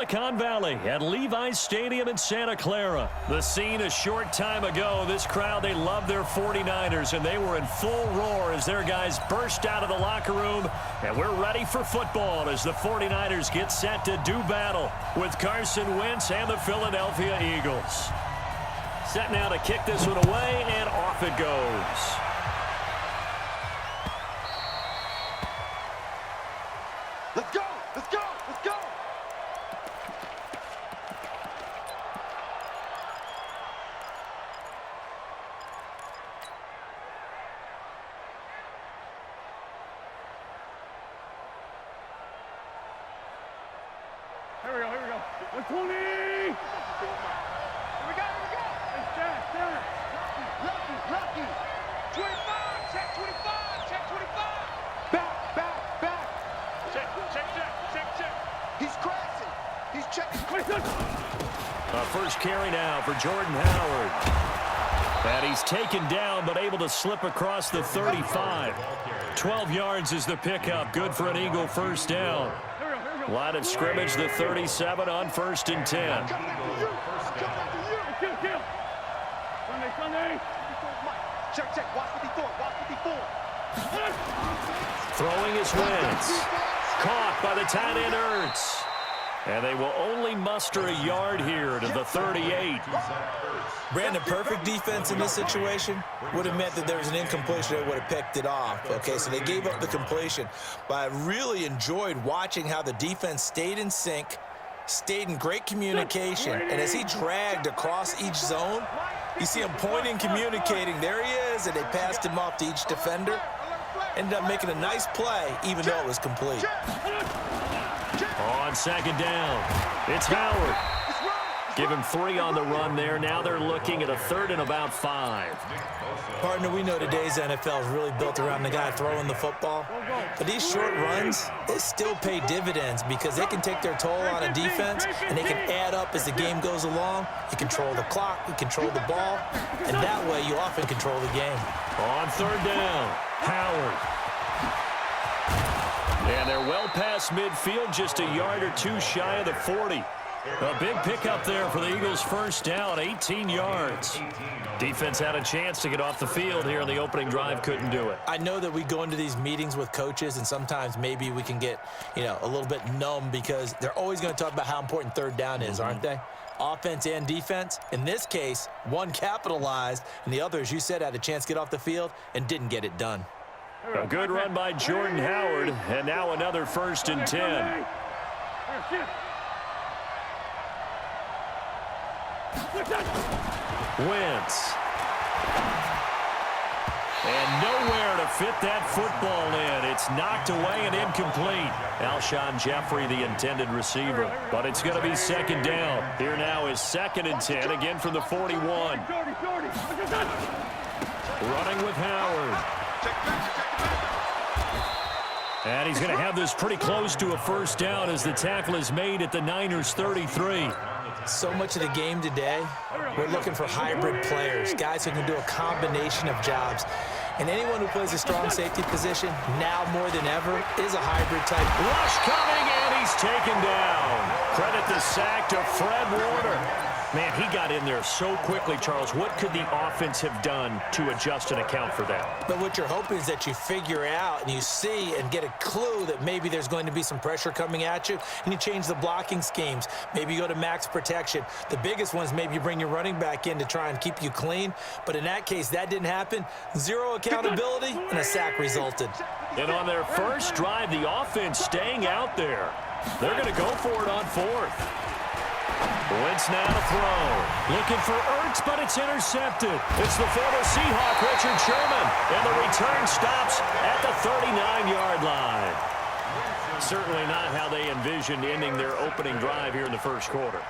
Silicon Valley at Levi's Stadium in Santa Clara. The scene a short time ago. This crowd, they love their 49ers, and they were in full roar as their guys burst out of the locker room. And we're ready for football as the 49ers get set to do battle with Carson Wentz and the Philadelphia Eagles. Set now to kick this one away, and off it goes. Let's go! Let's go! Let's go! Here we go, here we go. 120! Here we go, here we go! It's Jack. Lucky! 25! Check 25! Check 25! Back! Check. He's crashing! He's checking! First carry now for Jordan Howard. And he's taken down but able to slip across the 35. 12 yards is the pickup. Good for an Eagle first down. Line of scrimmage, the 37 on 1st and 10. Sunday. Check. Watch 54. Throwing his Wentz. Caught by the tight end Ertz. And they will only muster a yard here to the 38. Brandon, perfect defense in this situation would have meant that there was an incompletion that would have picked it off. Okay, so they gave up the completion. But I really enjoyed watching how the defense stayed in sync, stayed in great communication, and as he dragged across each zone, you see him pointing, communicating. There he is, and they passed him off to each defender. Ended up making a nice play, even though it was complete. On 2nd down, it's Howard. Give him 3 on the run there. Now they're looking at a 3rd and about 5. Partner, we know today's NFL is really built around the guy throwing the football. But these short runs, they still pay dividends because they can take their toll on a defense, and they can add up as the game goes along. You control the clock, you control the ball, and that way you often control the game. On 3rd down, Howard. And they're well past midfield, just a yard or 2 shy of the 40. A big pickup there for the Eagles' first down, 18 yards. Defense had a chance to get off the field here in the opening drive, couldn't do it. I know that we go into these meetings with coaches, and sometimes maybe we can get, a little bit numb because they're always going to talk about how important 3rd down is, aren't they? Offense and defense. In this case, one capitalized, and the other, as you said, had a chance to get off the field and didn't get it done. A good run by Jordan Howard, and now another 1st and 10. Wentz. And nowhere to fit that football in. It's knocked away and incomplete. Alshon Jeffrey, the intended receiver. But it's going to be 2nd down. Here now is 2nd and 10, again from the 41. Running with Howard. And he's going to have this pretty close to a first down as the tackle is made at the Niners' 33. So much of the game today, we're looking for hybrid players, guys who can do a combination of jobs. And anyone who plays a strong safety position, now more than ever, is a hybrid type. Rush coming, and he's taken down. Credit the sack to Fred Warner. Man, he got in there so quickly, Charles. What could the offense have done to adjust and account for that? But what you're hoping is that you figure out and you see and get a clue that maybe there's going to be some pressure coming at you, and you change the blocking schemes. Maybe you go to max protection. The biggest one is maybe you bring your running back in to try and keep you clean. But in that case, that didn't happen. 0 accountability, and a sack resulted. And on their first drive, the offense staying out there. They're going to go for it on 4th. Wentz now to throw. Looking for Ertz, but it's intercepted. It's the former Seahawk, Richard Sherman. And the return stops at the 39-yard line. Certainly not how they envisioned ending their opening drive here in the first quarter.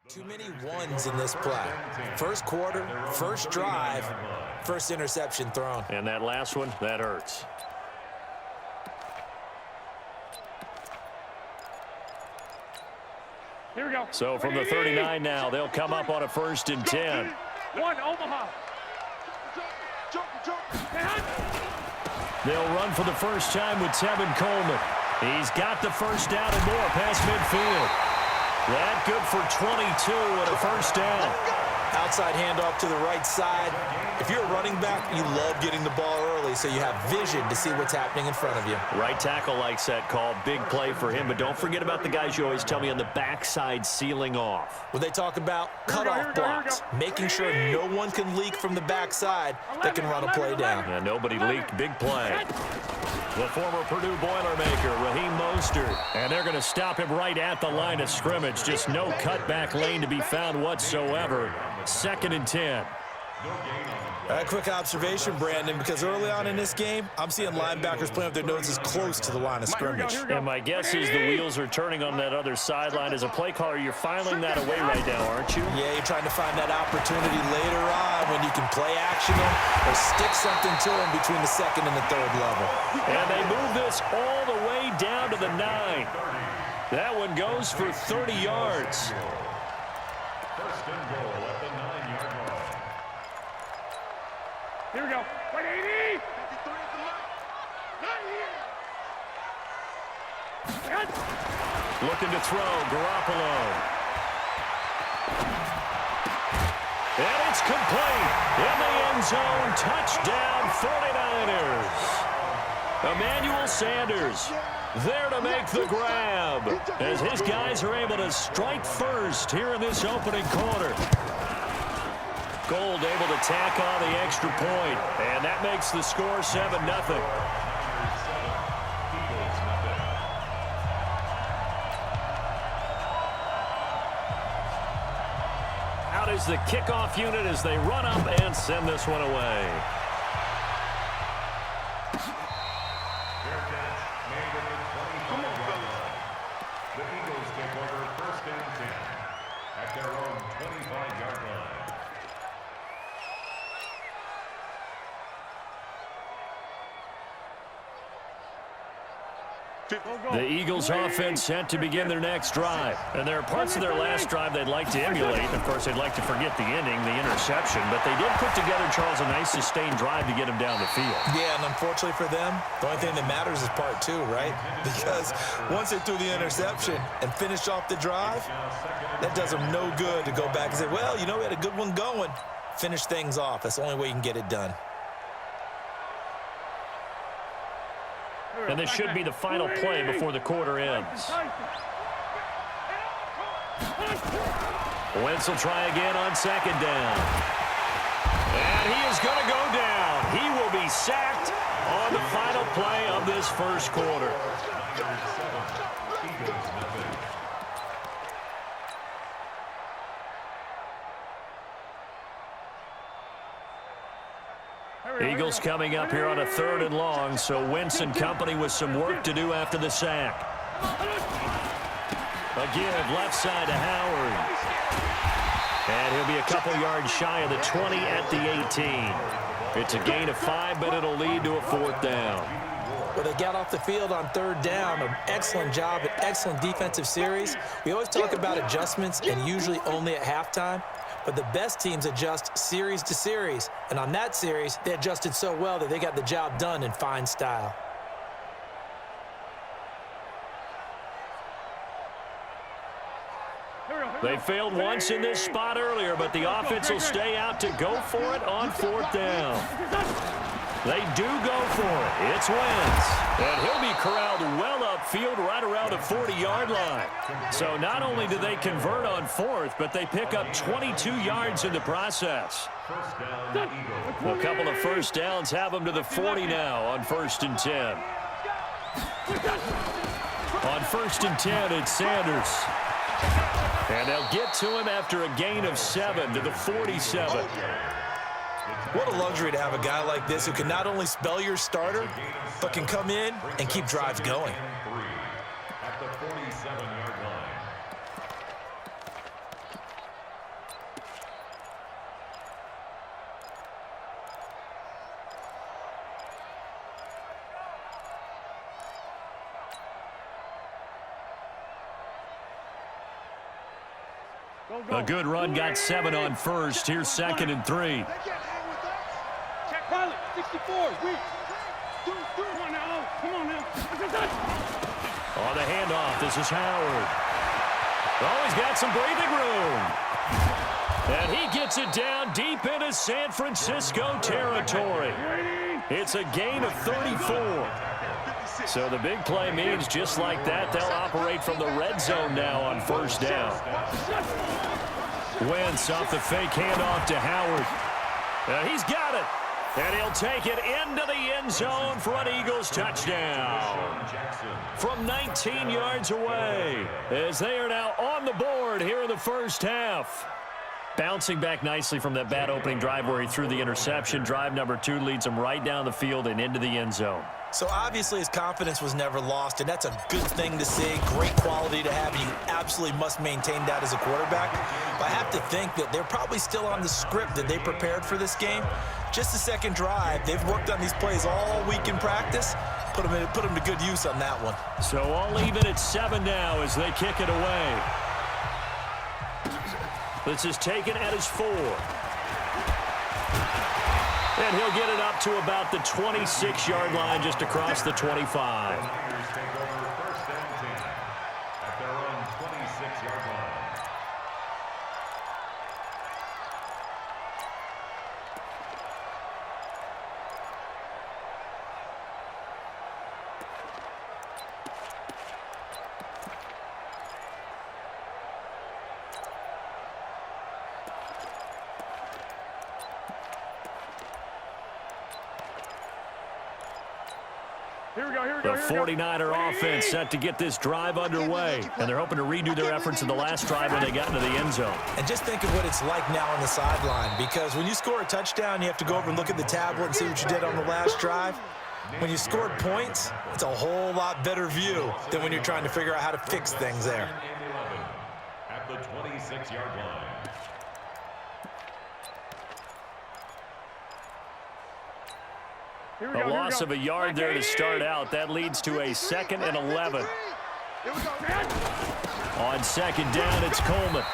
Too many ones in this play. First quarter, first drive, first interception thrown. And that last one, that hurts. Here we go. So from the 39 now, they'll come up on a 1st and 10. One, Omaha. They'll run for the first time with Tevin Coleman. He's got the first down and more past midfield. That good for 22 and a first down. Outside handoff to the right side. If you're a running back, you love getting the ball early so you have vision to see what's happening in front of you. Right tackle likes that call. Big play for him. But don't forget about the guys you always tell me on the backside sealing off. When they talk about cutoff blocks, making sure no one can leak from the backside that can run a play down. Yeah, nobody leaked. Big play. The former Purdue Boilermaker, Raheem Mostert. And they're going to him right at the line of scrimmage. Just no cutback lane to be found whatsoever. 2nd and 10. A quick observation, Brandon, because early on in this game, I'm seeing linebackers playing with their noses close to the line of scrimmage. And my guess is the wheels are turning on that other sideline. As a play caller, you're filing that away right now, aren't you? Yeah, you're trying to find that opportunity later on when you can play action them or stick something to them between the 2nd and the 3rd level. And they move this all the way down to the 9. That one goes for 30 yards. First and goal at the 9-yard line. Here we go. 180. Looking to throw, Garoppolo. And it's complete. In the end zone, touchdown 49ers. Emmanuel Sanders there to make the grab as his guys are able to strike first here in this opening quarter. Gold able to tack on the extra point, and that makes the score 7-0. Out is the kickoff unit as they run up and send this one away. The Eagles take over 1st and 10 at their own 25-yard line. The Eagles offense set to begin their next drive. And there are parts of their last drive they'd like to emulate. Of course, they'd like to forget the ending, the interception. But they did put together, Charles, a nice sustained drive to get him down the field. Yeah, and unfortunately for them, the only thing that matters is part 2, right? Because once they threw the interception and finished off the drive, that does them no good to go back and say, well, you know, we had a good one going. Finish things off. That's the only way you can get it done. And this should be the final play before the quarter ends. Wentz will try again on 2nd down. And he is going to go down. He will be sacked on the final play of this first quarter. Eagles coming up here on a 3rd and long, so Wentz and company with some work to do after the sack. A give left side to Howard. And he'll be a couple yards shy of the 20 at the 18. It's a gain of 5, but it'll lead to a 4th down. Well, they got off the field on 3rd down. An excellent job, an excellent defensive series. We always talk about adjustments and usually only at halftime. But the best teams adjust series to series. And on that series, they adjusted so well that they got the job done in fine style. They failed once in this spot earlier, but the offense will stay out to go for it on 4th down. They do go for it. It's Wentz. And he'll be corralled well upfield right around the 40-yard line. So not only do they convert on 4th, but they pick up 22 yards in the process. A couple of first downs have them to the 40 now on 1st and 10. On 1st and 10, it's Sanders. And they'll get to him after a gain of 7 to the 47. What a luxury to have a guy like this who can not only spell your starter, but can come in and keep drives going. At the 47-yard line. A good run got 7 on first. Here's 2nd and 3. They can't hang with us. Check pilot, 64, weak. Come on now, come on now. On the handoff, this is Howard. Oh, he's got some breathing room. And he gets it down deep into San Francisco territory. It's a gain of 34. So the big play means just like that, they'll operate from the red zone now on first down. Wentz off the fake handoff to Howard. He's got it. And he'll take it into the end zone for an Eagles touchdown. From 19 yards away, as they are now on the board here in the first half. Bouncing back nicely from that bad opening drive where he threw the interception. Drive number 2 leads him right down the field and into the end zone. So obviously his confidence was never lost, and that's a good thing to see. Great quality to have. You absolutely must maintain that as a quarterback. But I have to think that they're probably still on the script that they prepared for this game. Just the second drive. They've worked on these plays all week in practice. Put them to good use on that one. So all even at 7 now as they kick it away. This is taken at his 4. And he'll get it up to about the 26-yard line just across the 25. The 49er offense set to get this drive underway, and they're hoping to redo their efforts in the last drive when they got into the end zone. And just think of what it's like now on the sideline, because when you score a touchdown, you have to go over and look at the tablet and see what you did on the last drive. When you scored points, it's a whole lot better view than when you're trying to figure out how to fix things there. At the 26-yard line. A loss of a yard there to start out. That leads to a 2nd and 11. On 2nd down, it's Coleman.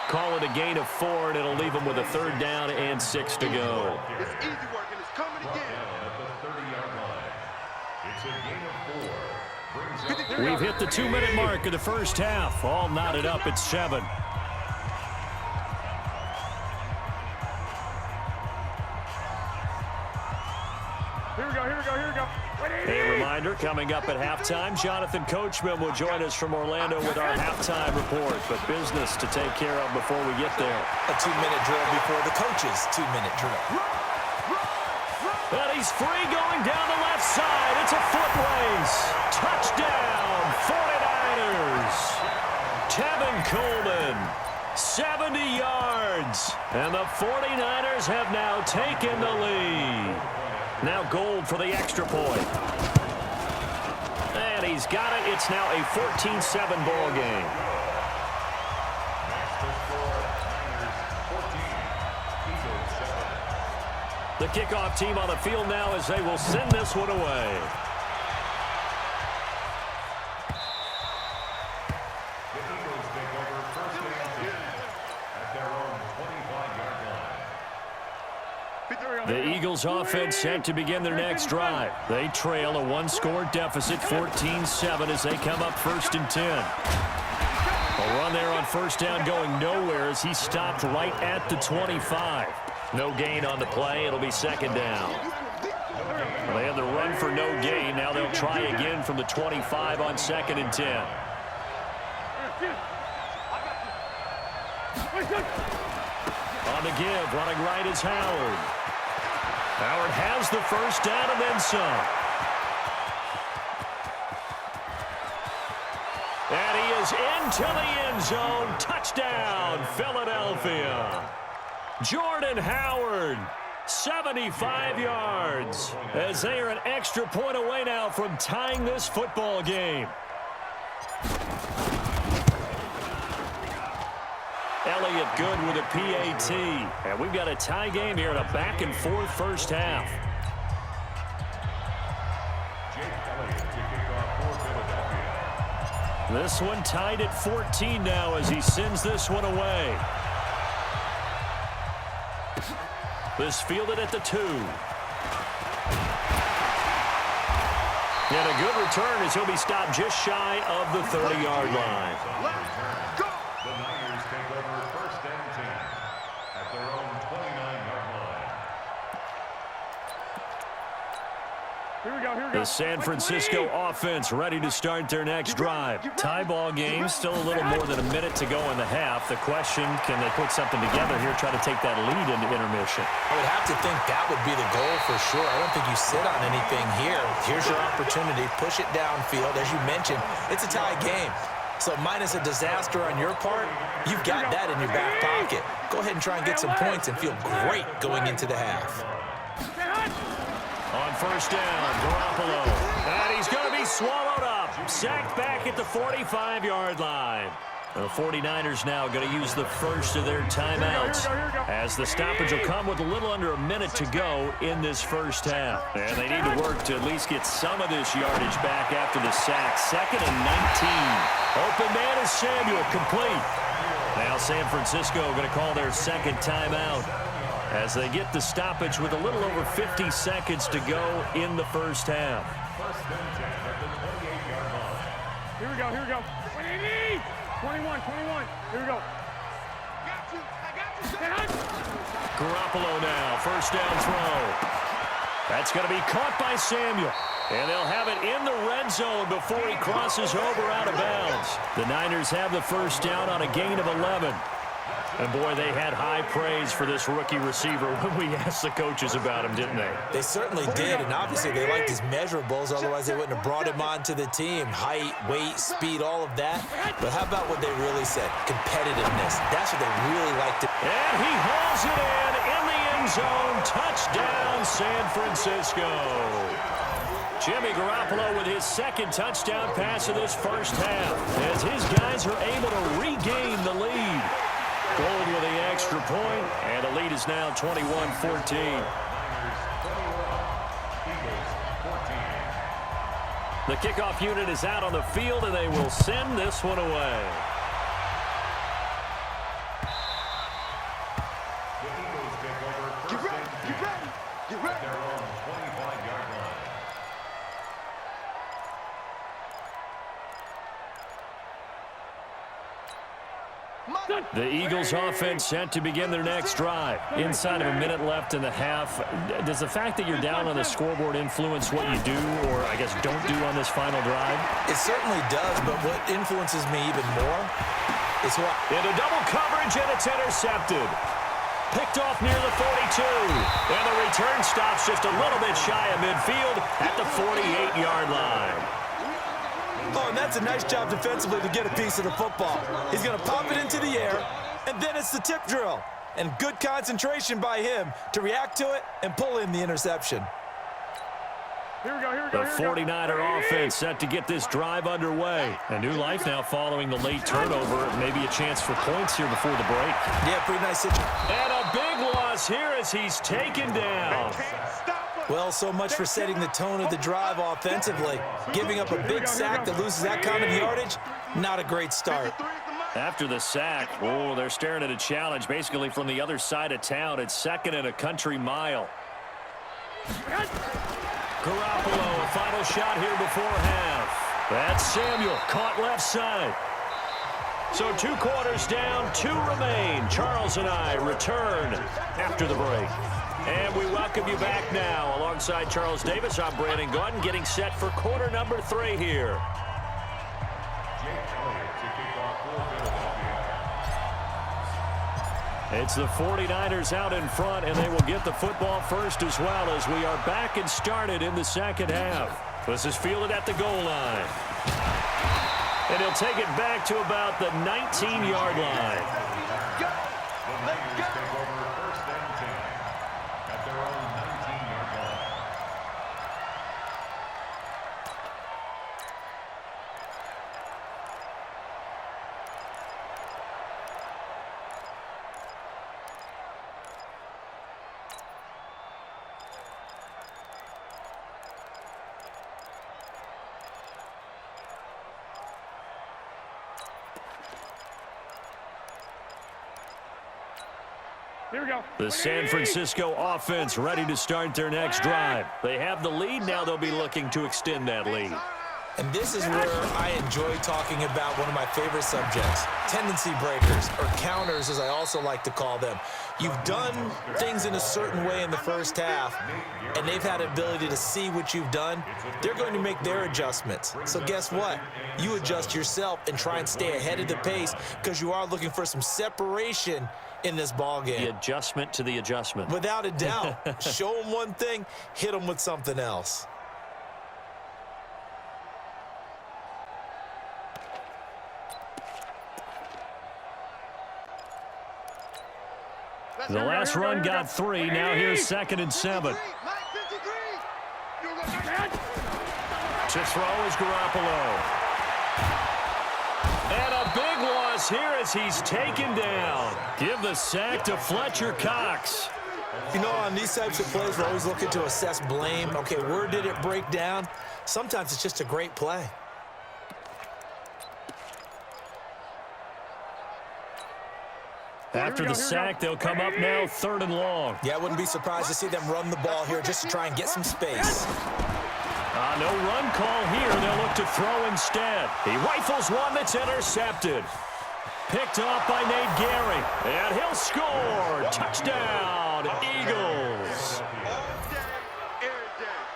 Call it a gain of 4, and it'll leave him with a 3rd down and 6 to go. It's easy work, and it's coming again. At the 30-yard line. It's a gain of 4. Brings up We've hit the 2-minute mark of the first half. All knotted up at 7. Here we go. A reminder, coming up at halftime, Jonathan Coachman will join us from Orlando with our halftime report. But business to take care of before we get there. A 2-minute drill before the coach's 2-minute drill. And he's free going down the left side. It's a foot race. Touchdown, 49ers. Tevin Coleman, 70 yards. And the 49ers have now taken the lead. Now Gold for the extra point. And he's got it. It's now a 14-7 ball game. The kickoff team on the field now as they will send this one away. the Eagles take over first and 10 at their own 25-yard line. The Eagles offense set to begin their next drive. They trail a 1-score deficit, 14-7, as they come up 1st and 10. A run there on first down going nowhere as he stopped right at the 25. No gain on the play. It'll be 2nd down. Well, they had the run for no gain. Now they'll try again from the 25 on 2nd and 10. On the give, running right is Howard. Howard has the first down and then some. And he is into the end zone. Touchdown, Philadelphia. Jordan Howard, 75 yards, as they are an extra point away now from tying this football game. Elliott good with a PAT. And we've got a tie game here in a back-and-forth first half. Jake Elliott to kick off for Philadelphia. This one tied at 14 now as he sends this one away. This fielded at the 2. And a good return as he'll be stopped just shy of the 30-yard line. The Niners take over first and 10 at their own 29-yard line. Here we go, here we go. The San Francisco offense ready to start their next drive. Tie ball game, still a little more than a minute to go in the half. The question, can they put something together here, try to take that lead into intermission? I would have to think that would be the goal for sure. I don't think you sit on anything here. Here's your opportunity. Push it downfield. As you mentioned, it's a tie game. So minus a disaster on your part, you've got that in your back pocket. Go ahead and try and get some points and feel great going into the half. On first down, Garoppolo. And he's going to be swallowed up. Sacked back at the 45-yard line. The 49ers now going to use the first of their timeouts, as the stoppage will come with a little under a minute to go in this first half. And they need to work to at least get some of this yardage back after the sack. 2nd and 19. Open man is Samuel, complete. Now San Francisco going to call their second timeout as they get the stoppage with a little over 50 seconds to go in the first half. Here we go, here we go. 21, 21. Here we go. Garoppolo now, first down throw. That's going to be caught by Samuel. And they'll have it in the red zone before he crosses over out of bounds. The Niners have the first down on a gain of 11. And, boy, they had high praise for this rookie receiver when we asked the coaches about him, didn't they? They certainly did, and obviously they liked his measurables, otherwise they wouldn't have brought him onto the team. Height, weight, speed, all of that. But how about what they really said? Competitiveness. That's what they really liked. And he hauls it in the end zone. Touchdown, San Francisco. Jimmy Garoppolo with his second touchdown pass of this first half, as his guys are able to regain the lead. Gold with the extra point, and the lead is now 21-14. The kickoff unit is out on the field, and they will send this one away. Get ready, get ready, get ready. Their own 25-yard line. The Eagles offense set to begin their next drive. Inside of a minute left in the half. Does the fact that you're down on the scoreboard influence what you do, or I guess don't do on this final drive? It certainly does, but what influences me even more is what... Into double coverage, and it's intercepted. Picked off near the 42. And the return stops just a little bit shy of midfield at the 48-yard line. Oh, and that's a nice job defensively to get a piece of the football. He's going to pop it into the air, and then it's the tip drill. And good concentration by him to react to it and pull in the interception. Here we go, here we go, The here we go. 49er offense set to get this drive underway. A new life now following the late turnover. Maybe a chance for points here before the break. Yeah, pretty nice situation. And a big loss here as he's taken down. Well, so much for setting the tone of the drive offensively. Giving up a big sack that loses that kind of yardage, not a great start. After the sack, oh, they're staring at a challenge basically from the other side of town. It's 2nd and a country mile. Garoppolo, a final shot here before half. That's Samuel, caught left side. So 2 quarters down, 2 remain. Charles and I return after the break. And we welcome you back now. Alongside Charles Davis, I'm Brandon Gordon, getting set for quarter number 3 here. It's the 49ers out in front, and they will get the football first as well as we are back and started in the second half. This is fielded at the goal line. And he'll take it back to about the 19-yard line. Here we go. The San Francisco offense ready to start their next drive. They have the lead. Now they'll be looking to extend that lead. And this is where I enjoy talking about one of my favorite subjects, tendency breakers, or counters as I also like to call them. You've done things in a certain way in the first half, and they've had the ability to see what you've done. They're going to make their adjustments. So guess what? You adjust yourself and try and stay ahead of the pace because you are looking for some separation in this ball game. The adjustment to the adjustment. Without a doubt. Show them one thing, hit them with something else. The last run got 3. Now here's 2nd and 7. To throw is Garoppolo. And a big loss here as he's taken down. Give the sack to Fletcher Cox. You know, on these types of plays, we're always looking to assess blame. Okay, where did it break down? Sometimes it's just a great play. After the sack, they'll come up now 3rd and long. Yeah, I wouldn't be surprised to see them run the ball here just to try and get some space. No run call here. They'll look to throw instead. He rifles one that's intercepted. Picked off by Nate Gehring. And he'll score. Touchdown, Eagles.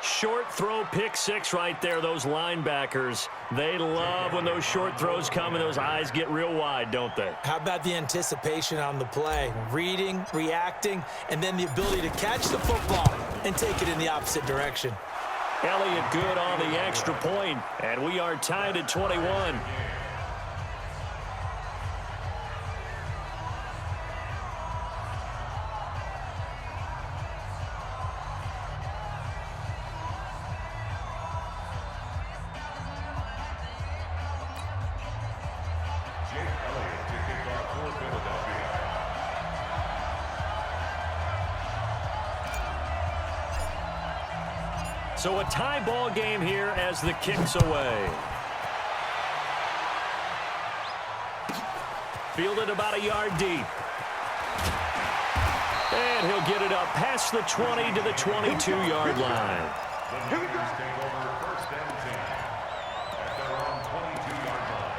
Short throw, pick 6 right there. Those linebackers, they love when those short throws come and those eyes get real wide, don't they? How about the anticipation on the play? Reading, reacting, and then the ability to catch the football and take it in the opposite direction. Elliott good on the extra point, and we are tied at 21. So a tie ball game here as the kick's away. Fielded about a yard deep. And he'll get it up past the 20 to the 22-yard line. The Niners take over 1st and 10 at their own 22-yard line.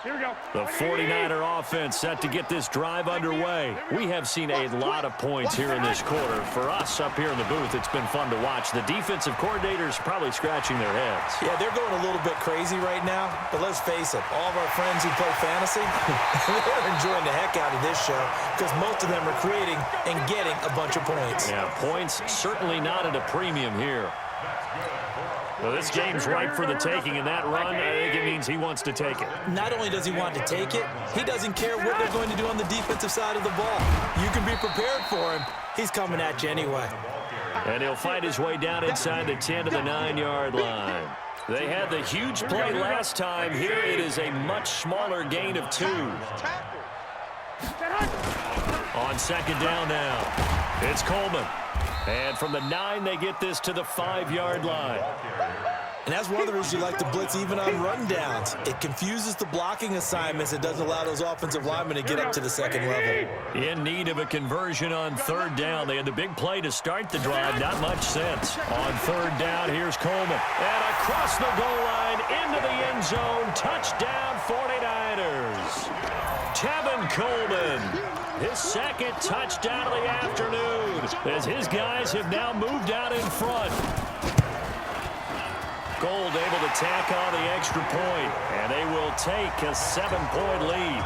Here we go. The 49er offense set to get this drive underway. We have seen a lot of points here in this quarter. For us up here in the booth, it's been fun to watch. The defensive coordinators probably scratching their heads. Yeah, they're going a little bit crazy right now, but let's face it, all of our friends who play fantasy, they're enjoying the heck out of this show because most of them are creating and getting a bunch of points. Yeah, points certainly not at a premium here. Well, this game's ripe for the taking, and that run, I think it means he wants to take it. Not only does he want to take it, he doesn't care what they're going to do on the defensive side of the ball. You can be prepared for him. He's coming at you anyway. And he'll fight his way down inside the 10 to the 9-yard line. They had the huge play last time. Here it is a much smaller gain of 2. On 2nd down now, it's Coleman. And from the 9, they get this to the 5-yard line. And that's one of the reasons you like to blitz even on rundowns. It confuses the blocking assignments. It doesn't allow those offensive linemen to get up to the 2nd level. In need of a conversion on 3rd down. They had the big play to start the drive. Not much sense. On 3rd down, here's Coleman. And across the goal line, into the end zone. Touchdown, 49ers. Tevin Coleman. His 2nd touchdown of the afternoon as his guys have now moved out in front. Gold able to tack on the extra point, and they will take a 7-point lead.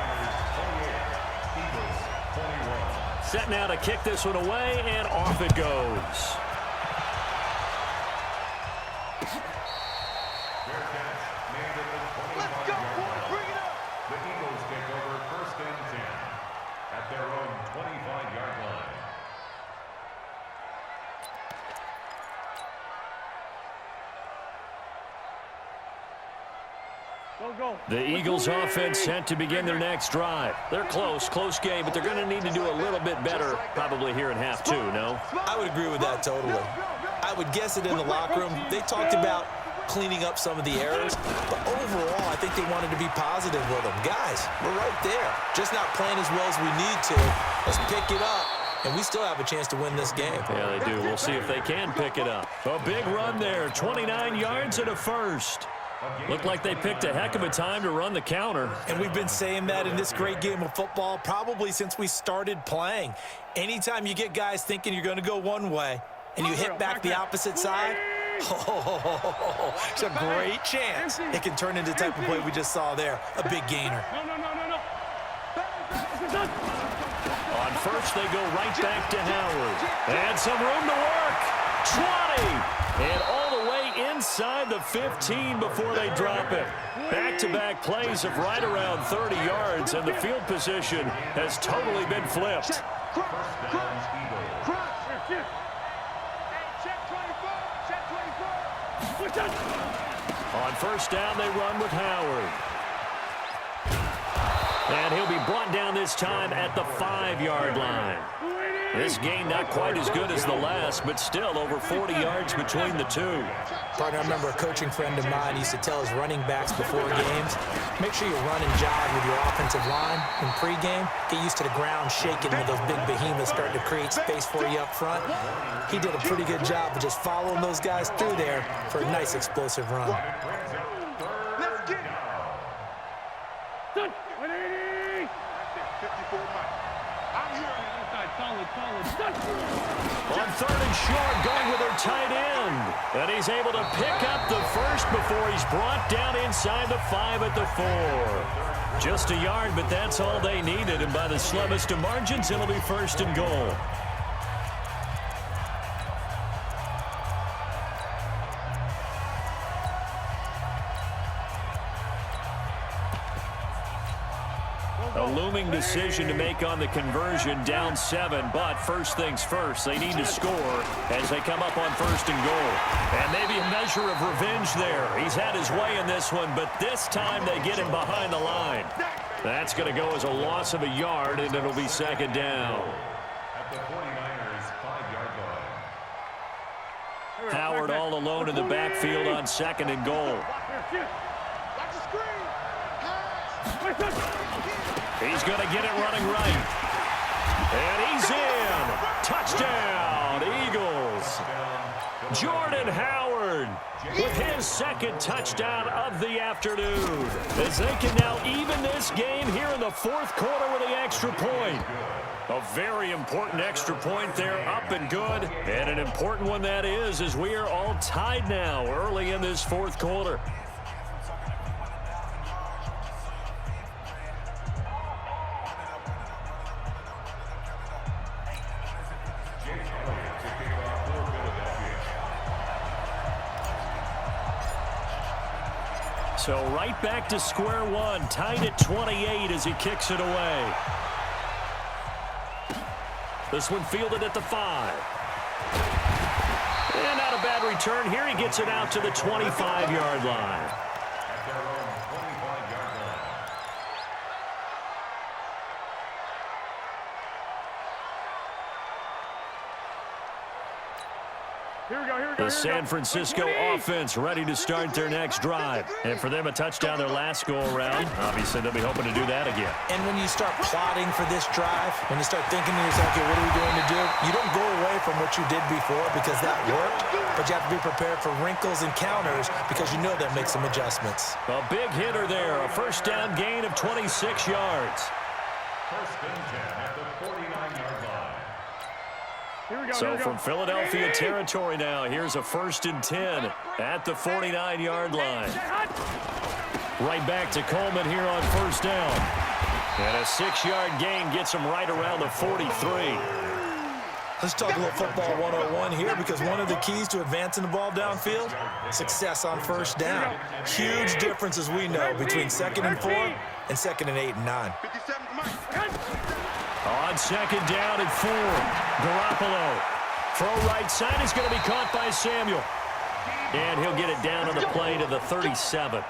Set now to kick this one away, and off it goes. Let's go, boys. Bring it up. The Eagles take over 1st and 10 at their own 25-yard line. The Eagles offense set to begin their next drive. They're close game, but they're going to need to do a little bit better probably here in half 2, no? I would agree with that totally. I would guess it in the locker room. They talked about cleaning up some of the errors. But overall, I think they wanted to be positive with them. Guys, we're right there. Just not playing as well as we need to. Let's pick it up. And we still have a chance to win this game. Yeah, they do. We'll see if they can pick it up. A big run there, 29 yards and a first. Looked like they picked a heck of a time to run the counter. And we've been saying that in this great game of football probably since we started playing. Anytime you get guys thinking you're going to go one way and you hit back the opposite side, it's a great chance it can turn into the type of play we just saw there, a big gainer. No. On first, they go right back to Howard. And some room to work. 20. And all the way inside the 15 before they drop it. Back-to-back plays of right around 30 yards, and the field position has totally been flipped. On first down, they run with Howard. And he'll be brought down this time at the 5-yard line. This game not quite as good as the last, but still over 40 yards between the two. Partner, I remember a coaching friend of mine used to tell his running backs before games, make sure you run and jog with your offensive line in pregame. Get used to the ground shaking when those big behemoths start to create space for you up front. He did a pretty good job of just following those guys through there for a nice explosive run. Let's get it. 180. 54 miles. I'm here. Solid. On third and short, going with their tight end. And he's able to pick up the first before he's brought down inside the 5 at the 4. Just a yard, but that's all they needed. And by the slimmest of margins, it'll be first and goal. A looming decision to make on the conversion, down 7, but first things first, they need to score as they come up on first and goal. And maybe a measure of revenge there. He's had his way in this one, but this time they get him behind the line. That's going to go as a loss of a yard, and it'll be second down. At the 49ers 5-yard line. Howard all alone in the backfield on second and goal. He's going to get it running right. And he's in. Touchdown, Eagles. Jordan Howard with his second touchdown of the afternoon. As they can now even this game here in the fourth quarter with the extra point. A very important extra point there, up and good. And an important one that is, as we are all tied now early in this fourth quarter. So right back to square one, tied at 28 as he kicks it away. This one fielded at the 5. And not a bad return here. He gets it out to the 25-yard line. At their own 25-yard line. Here we go. The San Francisco offense ready to start their next drive. And for them, a touchdown their last go-around. Obviously, they'll be hoping to do that again. And when you start plotting for this drive, when you start thinking to yourself, okay, what are we going to do? You don't go away from what you did before because that worked, but you have to be prepared for wrinkles and counters because you know they'll make some adjustments. A big hitter there, a first down gain of 26 yards. First and 10 at the 49-yard line. So from Philadelphia territory now, here's a first and 10 at the 49-yard line. Right back to Coleman here on first down. And a 6-yard gain gets him right around the 43. Let's talk a little football 101 here because one of the keys to advancing the ball downfield, success on first down. Huge difference, as we know, between 2nd and 4 and 2nd and 8 and 9. On second down and 4, Garoppolo. Throw right side is going to be caught by Samuel. And he'll get it down on the play to the 37.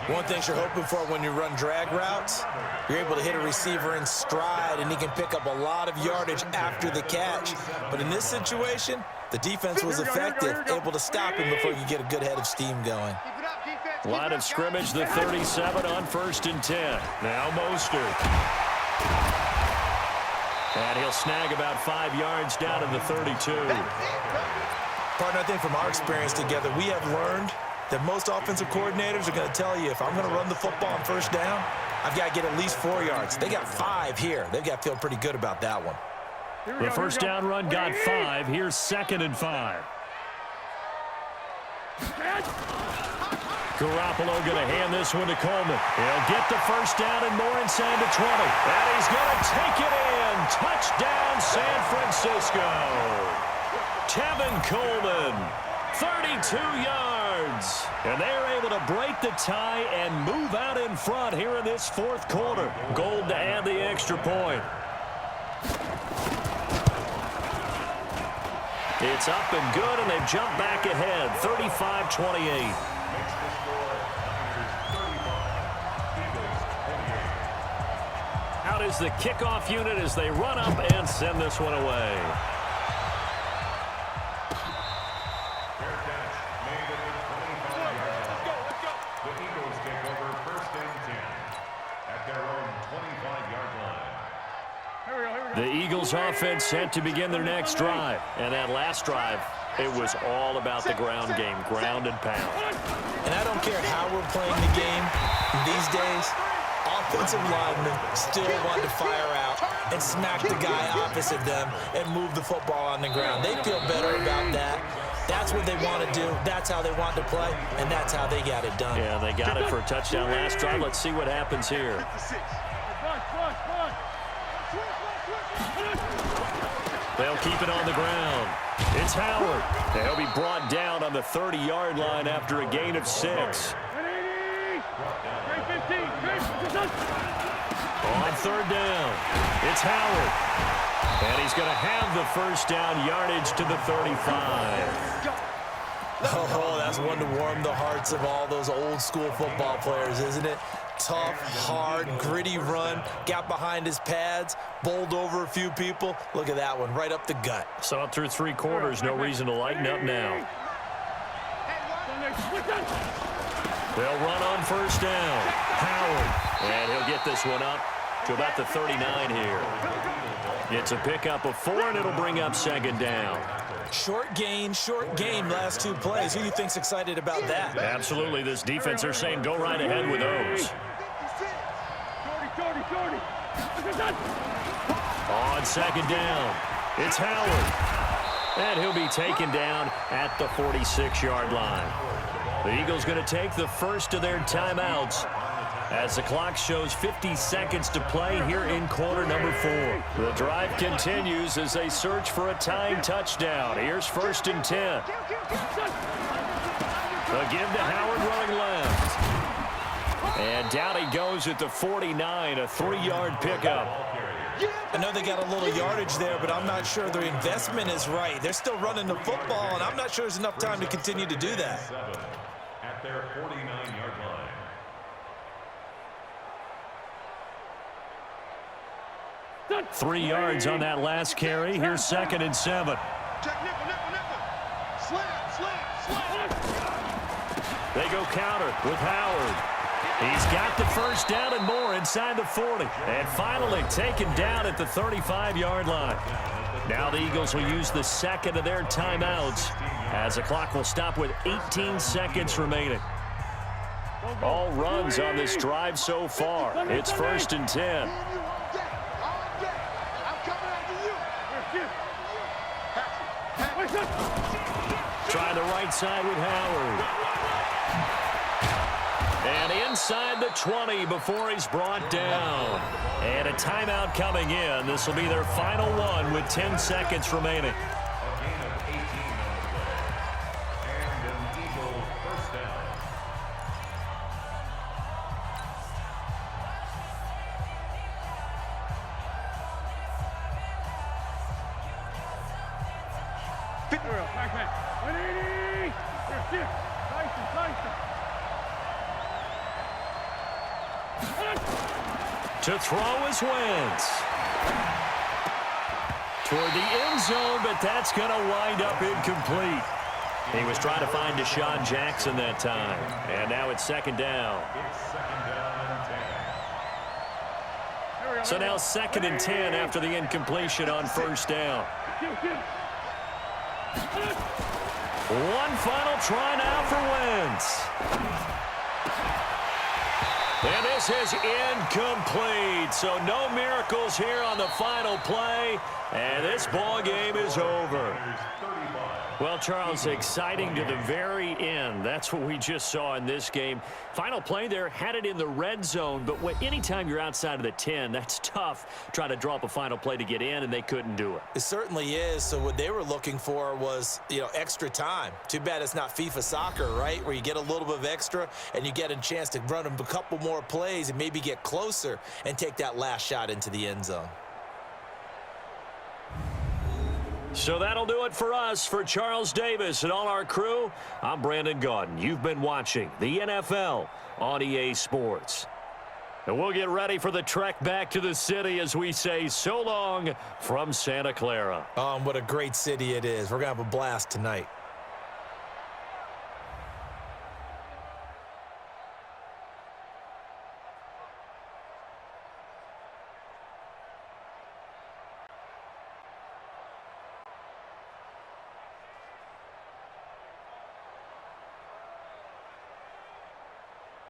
One thing you're hoping for when you run drag routes, you're able to hit a receiver in stride, and he can pick up a lot of yardage after the catch. But in this situation, The defense was effective, able to stop him before you get a good head of steam going. Line of scrimmage, the 37 on 1st and 10. Now Mostert. And he'll snag about 5 yards down to the 32. Partner, I think from our experience together, we have learned that most offensive coordinators are going to tell you, if I'm going to run the football on 1st down, I've got to get at least 4 yards. They got 5 here. They've got to feel pretty good about that one. The 1st down run got 5. Here's 2nd and 5. Garoppolo going to hand this one to Coleman. He'll get the 1st down and more inside the 20. And he's going to take it in. Touchdown, San Francisco. Tevin Coleman, 32 yards. And they're able to break the tie and move out in front here in this 4th quarter. Gold to add the extra point. It's up and good, and they've jumped back ahead, 35-28. Out is the kickoff unit as they run up and send this one away. Fair catch made at the 25-yard line. The Eagles take over 1st and 10 at their own 25-yard line. The Eagles offense set to begin their next drive. And that last drive, it was all about the ground game, ground and pound. And I don't care how we're playing the game these days, offensive linemen still want to fire out and smack the guy opposite them and move the football on the ground. They feel better about that. That's what they want to do. That's how they want to play, and that's how they got it done. Yeah, they got it for a touchdown last drive. Let's see what happens here. They'll keep it on the ground. It's Howard. He'll be brought down on the 30-yard line after a gain of 6. On 3rd down, it's Howard. And he's going to have the 1st down, yardage to the 35. Oh, that's one to warm the hearts of all those old-school football players, isn't it? Tough, hard, gritty run, got behind his pads, bowled over a few people. Look at that one, right up the gut. Saw it through 3 quarters, no reason to lighten up now. They'll run on 1st down. Howard, and he'll get this one up to about the 39 here. It's a pickup of 4, and it'll bring up 2nd down. Short gain, last 2 plays. Who do you think's excited about that? Absolutely, this defense, they're saying go right ahead with those. On 2nd down, it's Howard. And he'll be taken down at the 46-yard line. The Eagles going to take the first of their timeouts as the clock shows 50 seconds to play here in quarter number 4. The drive continues as they search for a tying touchdown. Here's 1st and 10. A give to Howard running left. And down he goes at the 49, a 3-yard pickup. I know they got a little yardage there, but I'm not sure their investment is right. They're still running the football, and I'm not sure there's enough time to continue to do that. At their 49-yard line. 3 yards on that last carry. Here's 2nd and 7. They go counter with Howard. He's got the 1st down and more inside the 40. And finally taken down at the 35-yard line. Now the Eagles will use the 2nd of their timeouts as the clock will stop with 18 seconds remaining. All runs on this drive so far. It's 1st and 10. Trying the right side with Howard. And inside the 20 before he's brought down. And a timeout coming in. This will be their final one with 10 seconds remaining. A gain of 18 on the play. And an Eagle 1st down. To throw is Wentz. toward the end zone, but that's going to wind up incomplete. He was trying to find Deshaun Jackson that time. And now it's second down. It's second down and 10. So now 2nd and 10 after the incompletion on first down. One final try now for Wentz. And this is incomplete. So no miracles here on the final play. And this ball game is over. Well, Charles, exciting to the very end. That's what we just saw in this game. Final play there, had it in the red zone, but anytime you're outside of the 10, that's tough trying to draw up a final play to get in, and they couldn't do it. It certainly is. So what they were looking for was, extra time. Too bad it's not FIFA soccer, right, where you get a little bit of extra and you get a chance to run a couple more plays and maybe get closer and take that last shot into the end zone. So that'll do it for us. For Charles Davis and all our crew, I'm Brandon Gaudin. You've been watching the NFL on EA Sports. And we'll get ready for the trek back to the city as we say so long from Santa Clara. What a great city it is. We're going to have a blast tonight.